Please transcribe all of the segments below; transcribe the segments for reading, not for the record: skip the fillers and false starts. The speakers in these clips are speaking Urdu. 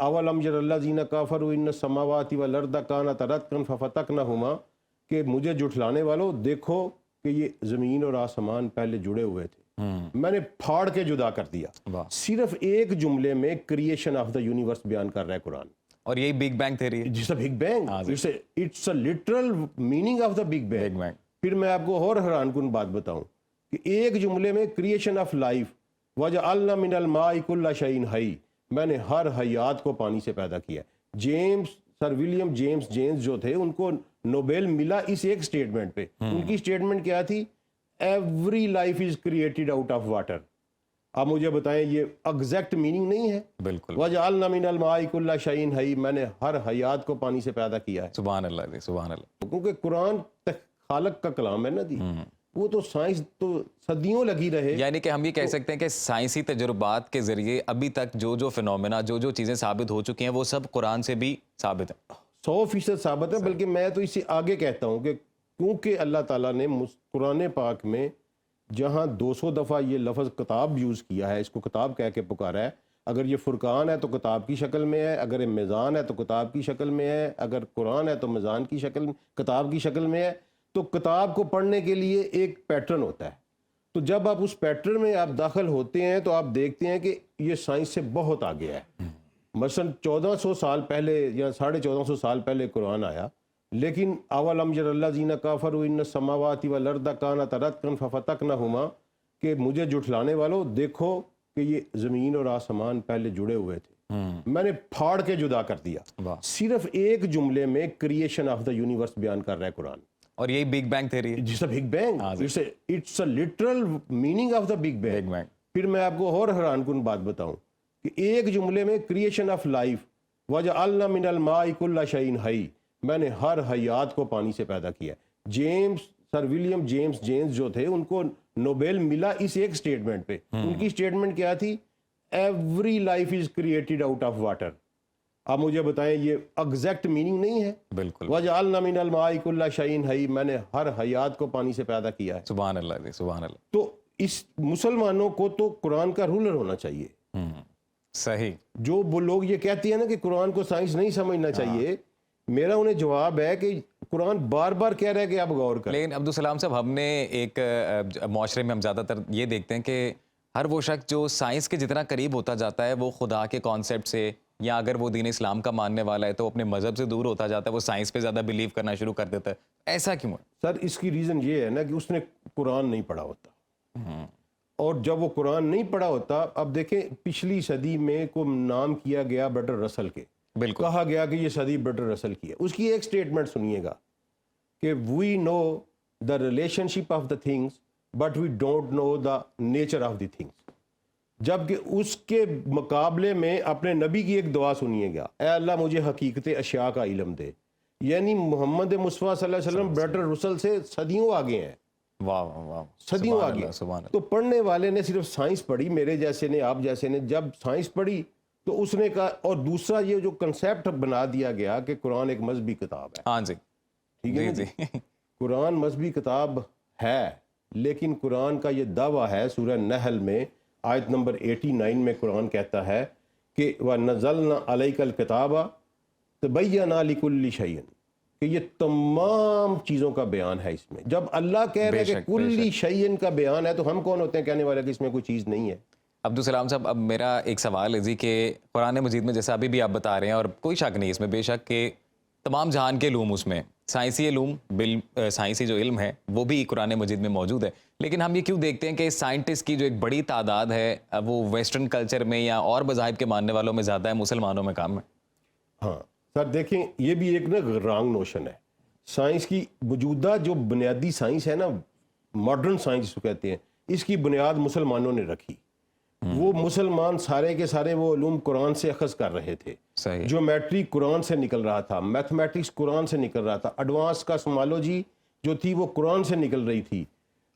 اولم یر الذین کفروا ان السماوات والارض کانتا رتقا ففتقناہما، کہ مجھے جھٹلانے والوں دیکھو کہ یہ زمین اور آسمان پہلے جڑے ہوئے تھے، میں نے پھاڑ کے جدا کر دیا۔ صرف ایک جملے میں کریشن آف دا یونیورس بیان کر رہا ہے قرآن، اور یہی بگ بینگ تھیوری ہے، جس big bang, it's a literal meaning of the big bang. پھر میں آپ کو اور حیران کن بات بتاؤں کہ ایک جملے میں کریشن آف لائف، وجعلنا من الماء کل شیء حی، میں نے ہر حیات کو پانی سے پیدا کیا۔ سر ولیم جیمز جو تھے ان کو نوبیل ملا اس ایک سٹیٹمنٹ پہ۔ ان کی سٹیٹمنٹ کیا تھی؟ Every life is created out of water. آپ مجھے بتائیں یہ ایگزیکٹ میننگ نہیں ہے؟ بالکل، وجعلنا من الماء کل شیء حی، میں نے ہر حیات کو پانی سے پیدا کیا ہے۔ سبحان اللہ جی، سبحان اللہ۔ کیونکہ قرآن خالق کا کلام ہے نا جی، وہ تو سائنس تو صدیوں لگی رہے۔ یعنی کہ ہم یہ کہہ سکتے ہیں کہ سائنسی تجربات کے ذریعے ابھی تک جو فینومینا، جو چیزیں ثابت ہو چکی ہیں وہ سب قرآن سے بھی ثابت ہیں، 100% ثابت ہے۔ بلکہ میں تو اس سے آگے کہتا ہوں کہ کیونکہ اللہ تعالیٰ نے قرآن پاک میں جہاں 200 دفعہ یہ لفظ کتاب یوز کیا ہے، اس کو کتاب کہہ کے پکارا ہے، اگر یہ فرقان ہے تو کتاب کی شکل میں ہے، اگر یہ میزان ہے تو کتاب کی شکل میں ہے، اگر قرآن ہے تو میزان کی شکل، کتاب کی شکل میں ہے، تو کتاب کو پڑھنے کے لیے ایک پیٹرن ہوتا ہے۔ تو جب آپ اس پیٹرن میں آپ داخل ہوتے ہیں تو آپ دیکھتے ہیں کہ یہ سائنس سے بہت آگے ہے۔ مثلا 1400 سال پہلے یا 1450 سال پہلے قرآن آیا، لیکن اولم یر الذین کفروا ان السماوات والارض کانتا رتقا ففتقناہما، کہ مجھے جھٹلانے والوں دیکھو کہ یہ زمین اور آسمان پہلے جڑے ہوئے تھے، میں نے پھاڑ کے جدا کر دیا۔ صرف ایک جملے میں کریشن آف دا یونیورس بیان کر رہا ہے قرآن، اور یہی بگ بینگ تھیوری ہے، جس big bang, it's a literal meaning of the big bang. پھر میں آپ کو اور حیران کن بات بتاؤں کہ ایک جملے میں کریشن آف لائف، وجعلنا من الماء کل شیء حی، میں نے ہر حیات کو پانی سے پیدا کیا۔ سر ولیم جیمز جو تھے ان کو نوبیل ملا اس ایک سٹیٹمنٹ پہ۔ ان کی سٹیٹمنٹ کیا تھی؟ Every life is created out of water. آپ مجھے بتائیں یہ ایگزیکٹ میننگ نہیں ہے؟ بالکل، وجعلنا من الماء کل شیء حی، میں نے ہر حیات کو پانی سے پیدا کیا ہے۔ سبحان اللہ جی، سبحان اللہ۔ تو اس مسلمانوں کو تو قرآن کا رولر ہونا چاہیے۔ صحیح۔ جو وہ لوگ یہ کہتے ہیں نا کہ قرآن کو سائنس نہیں سمجھنا چاہیے، میرا انہیں جواب ہے کہ قرآن بار بار کہہ رہا ہے کہ آپ غور کریں۔ لیکن عبدالسلام صاحب، ہم نے ایک معاشرے میں ہم زیادہ تر یہ دیکھتے ہیں کہ ہر وہ شخص جو سائنس کے جتنا قریب ہوتا جاتا ہے وہ خدا کے کانسیپٹ سے، یا اگر وہ دین اسلام کا ماننے والا ہے تو اپنے مذہب سے دور ہوتا جاتا ہے، وہ سائنس پہ زیادہ بلیو کرنا شروع کر دیتا ہے۔ ایسا کیوں ہے؟ سر اس کی ریزن یہ ہے نا کہ اس نے قرآن نہیں پڑھا ہوتا، اور جب وہ قرآن نہیں پڑھا ہوتا، اب دیکھیں پچھلی صدی میں کو نام کیا گیا برٹر رسل کے، بالکل، کہا گیا کہ یہ صدی برٹر رسل کی ہے۔ اس کی ایک سٹیٹمنٹ سنیے گا کہ we know the relationship of the things but we don't know the nature of the things. جبکہ اس کے مقابلے میں اپنے نبی کی ایک دعا سنیے گا، اے اللہ مجھے حقیقت اشیاء کا علم دے۔ یعنی محمد مصطفیٰ صلی اللہ علیہ وسلم برٹر رسل سے صدیوں آگے ہیں، واہ واہ واہ، صدیوں آگے۔ تو پڑھنے والے نے صرف سائنس پڑھی، میرے جیسے نے، آپ جیسے نے، جب سائنس پڑھی تو اس نے کہا، اور دوسرا یہ جو کنسیپٹ بنا دیا گیا کہ قرآن ایک مذہبی کتاب ہے۔ ہاں جی، ٹھیک ہے جی جی، قرآن مذہبی کتاب ہے، لیکن قرآن کا یہ دعویٰ ہے سورہ نحل میں آیت نمبر 89 میں قرآن کہتا ہے کہ وَنَزَّلْنَا عَلَيْكَ الْكِتَابَ تَبَيَّنَ لِكُلِّ شَيْءٍ، کہ یہ تمام چیزوں کا بیان ہے اس میں۔ جب اللہ کہہ رہے کہ کلی شیئن کا بیان ہے تو ہم کون ہوتے ہیں کہنے والے کہ اس میں کوئی چیز نہیں ہے؟ عبدالسلام صاحب، اب میرا ایک سوال ہے جی کہ قرآن مجید میں جیسا ابھی بھی آپ بتا رہے ہیں، اور کوئی شک نہیں اس میں، بے شک کہ تمام جہان کے علوم اس میں، سائنسی علوم، سائنسی جو علم ہے وہ بھی قرآن مجید میں موجود ہے، لیکن ہم یہ کیوں دیکھتے ہیں کہ سائنٹسٹ کی جو ایک بڑی تعداد ہے وہ ویسٹرن کلچر میں یا اور مذاہب کے ماننے والوں میں زیادہ ہے، مسلمانوں میں کم ہے؟ ہاں سر دیکھیں، یہ بھی ایک نا رانگ نوشن ہے۔ سائنس کی موجودہ جو بنیادی سائنس ہے نا، ماڈرن سائنس جس کو کہتے ہیں، اس کی بنیاد مسلمانوں نے رکھی۔ وہ مسلمان سارے کے سارے وہ علوم قرآن سے اخذ کر رہے تھے۔ جیومیٹری قرآن سے نکل رہا تھا، میتھمیٹکس قرآن سے نکل رہا تھا، ایڈوانس کاسمالوجی جو تھی وہ قرآن سے نکل رہی تھی،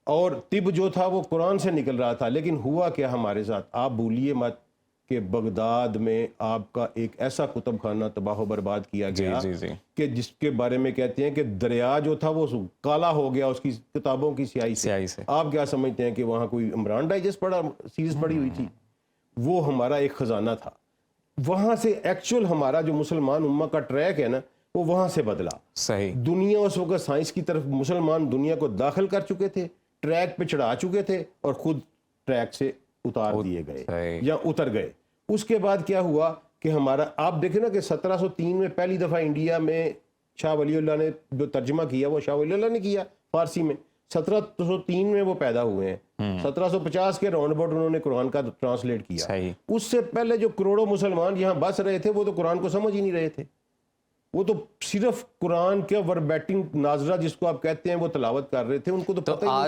اور طب جو تھا وہ قرآن سے نکل رہا تھا۔ لیکن ہوا کیا ہمارے ساتھ؟ آپ بھولیے مت کہ بغداد میں آپ کا ایک ایسا کتب خانہ تباہ و برباد کیا گیا کہ جس کے بارے میں کہتے ہیں کہ دریا جو تھا وہ کالا ہو گیا اس کی کتابوں کی سیاہی سے۔ آپ کیا سمجھتے ہیں کہ وہاں کوئی عمران ڈائجسٹ پڑھا سیریز پڑھی ہوئی تھی؟ وہ ہمارا ایک خزانہ تھا۔ وہاں سے ایکچوئل ہمارا جو مسلمان امہ کا ٹریک ہے نا وہ وہاں سے بدلا. صحیح. دنیا اس وقت سائنس کی طرف مسلمان دنیا کو داخل کر چکے تھے, ٹریک پہ چڑھا چکے تھے اور خود ٹریک سے اتار دیے گئے یا اتر گئے. اس کے بعد کیا ہوا کہ ہمارا آپ دیکھیں نا کہ 1703 میں پہلی دفعہ انڈیا میں شاہ ولی اللہ نے جو ترجمہ کیا وہ شاہ ولی اللہ نے کیا فارسی میں. 1703 میں وہ پیدا ہوئے ہیں, 1750 کے راؤنڈ اباؤٹ انہوں نے قرآن کا ٹرانسلیٹ کیا. اس سے پہلے جو کروڑوں مسلمان یہاں بس رہے تھے وہ تو قرآن کو سمجھ ہی نہیں رہے تھے. وہ تو صرف قرآن کے وربیٹنگ ناظرہ جس کو آپ کہتے ہیں وہ تلاوت کر رہے تھے, ان کو تو پتہ ہی نہیں تھا.